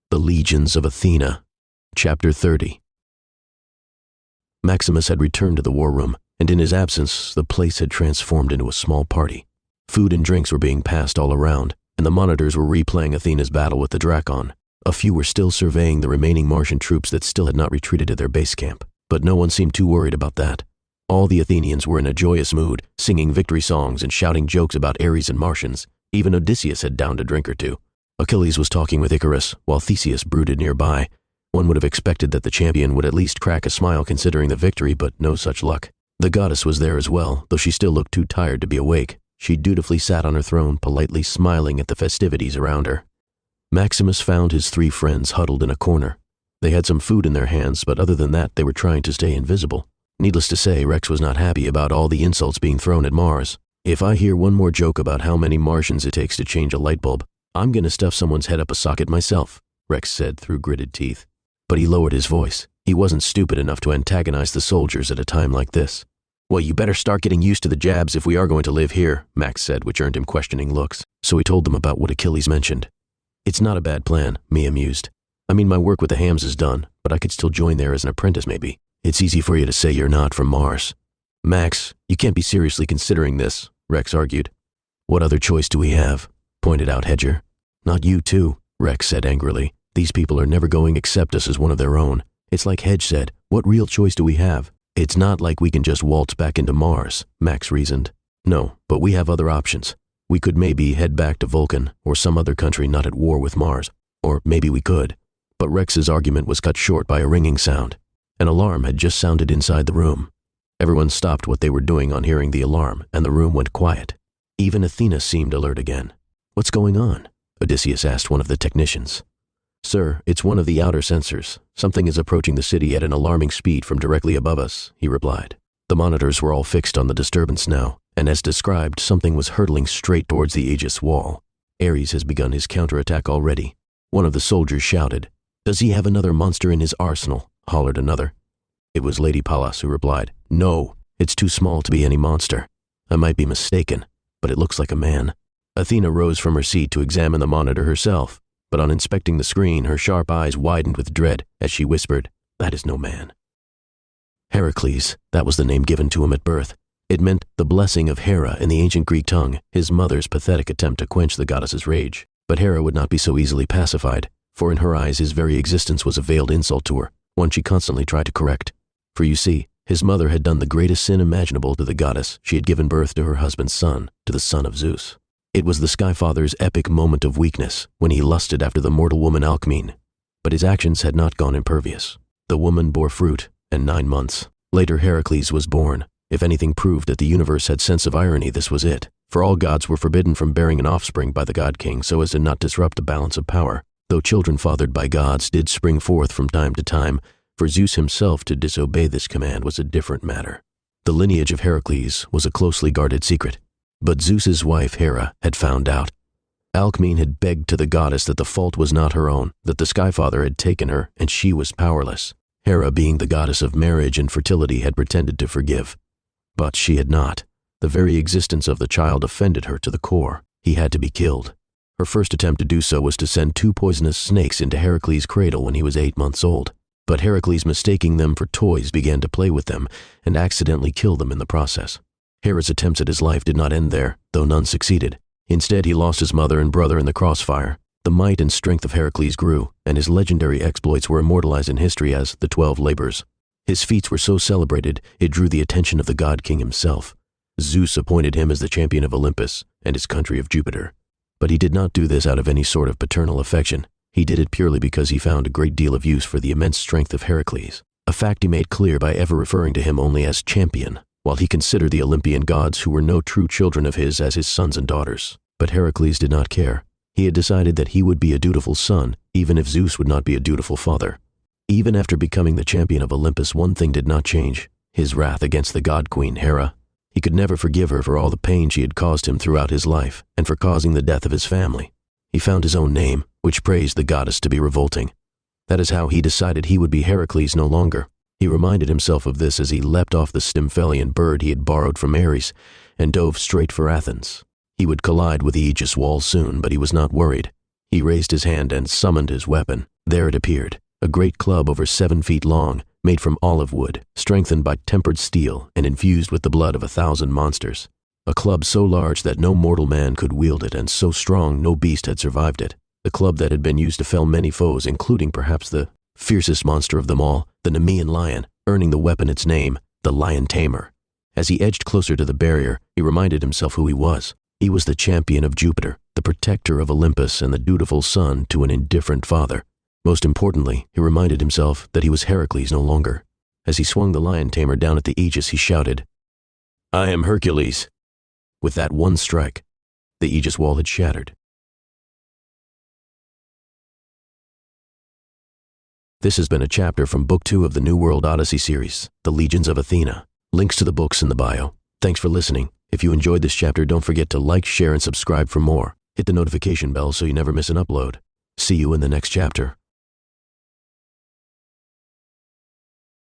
The Legions of Athena. Chapter 30. Maximus had returned to the war room, and in his absence, the place had transformed into a small party. Food and drinks were being passed all around, and the monitors were replaying Athena's battle with the Drakon. A few were still surveying the remaining Martian troops that still had not retreated to their base camp, but no one seemed too worried about that. All the Athenians were in a joyous mood, singing victory songs and shouting jokes about Ares and Martians. Even Odysseus had downed a drink or two. Achilles was talking with Icarus, while Theseus brooded nearby. One would have expected that the champion would at least crack a smile considering the victory, but no such luck. The goddess was there as well, though she still looked too tired to be awake. She dutifully sat on her throne, politely smiling at the festivities around her. Maximus found his three friends huddled in a corner. They had some food in their hands, but other than that, they were trying to stay invisible. Needless to say, Rex was not happy about all the insults being thrown at Mars. If I hear one more joke about how many Martians it takes to change a light bulb, I'm gonna stuff someone's head up a socket myself, Rex said through gritted teeth. But he lowered his voice. He wasn't stupid enough to antagonize the soldiers at a time like this. Well, you better start getting used to the jabs if we are going to live here, Max said, which earned him questioning looks. So he told them about what Achilles mentioned. It's not a bad plan, Mia mused. I mean, my work with the hams is done, but I could still join there as an apprentice maybe. It's easy for you to say you're not from Mars. Max, you can't be seriously considering this, Rex argued. What other choice do we have? Pointed out Hedger. Not you too, Rex said angrily. These people are never going to accept us as one of their own. It's like Hedge said, what real choice do we have? It's not like we can just waltz back into Mars, Max reasoned. No, but we have other options. We could maybe head back to Vulcan, or some other country not at war with Mars. Or maybe we could. But Rex's argument was cut short by a ringing sound. An alarm had just sounded inside the room. Everyone stopped what they were doing on hearing the alarm, and the room went quiet. Even Athena seemed alert again. What's going on? Odysseus asked one of the technicians. Sir, it's one of the outer sensors. Something is approaching the city at an alarming speed from directly above us, he replied. The monitors were all fixed on the disturbance now, and as described, something was hurtling straight towards the Aegis wall. Ares has begun his counterattack already. One of the soldiers shouted. Does he have another monster in his arsenal? Hollered another. It was Lady Pallas who replied. No, it's too small to be any monster. I might be mistaken, but it looks like a man. Athena rose from her seat to examine the monitor herself, but on inspecting the screen, her sharp eyes widened with dread as she whispered, That is no man. Heracles, that was the name given to him at birth. It meant the blessing of Hera in the ancient Greek tongue, his mother's pathetic attempt to quench the goddess's rage. But Hera would not be so easily pacified, for in her eyes his very existence was a veiled insult to her, one she constantly tried to correct. For you see, his mother had done the greatest sin imaginable to the goddess. She had given birth to her husband's son, to the son of Zeus. It was the Skyfather's epic moment of weakness, when he lusted after the mortal woman Alcmene. But his actions had not gone impervious. The woman bore fruit, and 9 months later Heracles was born. If anything proved that the universe had sense of irony, this was it. For all gods were forbidden from bearing an offspring by the god king so as to not disrupt the balance of power. Though children fathered by gods did spring forth from time to time, for Zeus himself to disobey this command was a different matter. The lineage of Heracles was a closely guarded secret, but Zeus's wife Hera had found out. Alcmene had begged to the goddess that the fault was not her own, that the Skyfather had taken her and she was powerless. Hera, being the goddess of marriage and fertility, had pretended to forgive. But she had not. The very existence of the child offended her to the core. He had to be killed. Her first attempt to do so was to send 2 poisonous snakes into Heracles' cradle when he was 8 months old. But Heracles, mistaking them for toys, began to play with them and accidentally killed them in the process. Hera's attempts at his life did not end there, though none succeeded. Instead, he lost his mother and brother in the crossfire. The might and strength of Heracles grew, and his legendary exploits were immortalized in history as the 12 Labors. His feats were so celebrated, it drew the attention of the god king himself. Zeus appointed him as the champion of Olympus and his country of Jupiter. But he did not do this out of any sort of paternal affection. He did it purely because he found a great deal of use for the immense strength of Heracles, a fact he made clear by ever referring to him only as champion, while he considered the Olympian gods who were no true children of his as his sons and daughters. But Heracles did not care. He had decided that he would be a dutiful son, even if Zeus would not be a dutiful father. Even after becoming the champion of Olympus, one thing did not change: his wrath against the god queen Hera. He could never forgive her for all the pain she had caused him throughout his life, and for causing the death of his family. He found his own name, which praised the goddess to be revolting. That is how he decided he would be Heracles no longer. He reminded himself of this as he leapt off the Stymphalian bird he had borrowed from Ares, and dove straight for Athens. He would collide with the Aegis wall soon, but he was not worried. He raised his hand and summoned his weapon. There it appeared, a great club over 7 feet long, made from olive wood, strengthened by tempered steel and infused with the blood of 1,000 monsters. A club so large that no mortal man could wield it, and so strong no beast had survived it. The club that had been used to fell many foes, including perhaps the fiercest monster of them all, the Nemean lion, earning the weapon its name, the Lion Tamer. As he edged closer to the barrier, he reminded himself who he was. He was the champion of Jupiter, the protector of Olympus, and the dutiful son to an indifferent father. Most importantly, he reminded himself that he was Heracles no longer. As he swung the Lion Tamer down at the Aegis, he shouted, "I am Hercules." With that one strike, the Aegis wall had shattered. This has been a chapter from Book 2 of the new World Odyssey Series, The Legions of Athena. Links to the books in the bio. Thanks for listening. If you enjoyed this chapter, don't forget to like, share, and subscribe for more. Hit the notification bell so you never miss an upload. See you in the next chapter.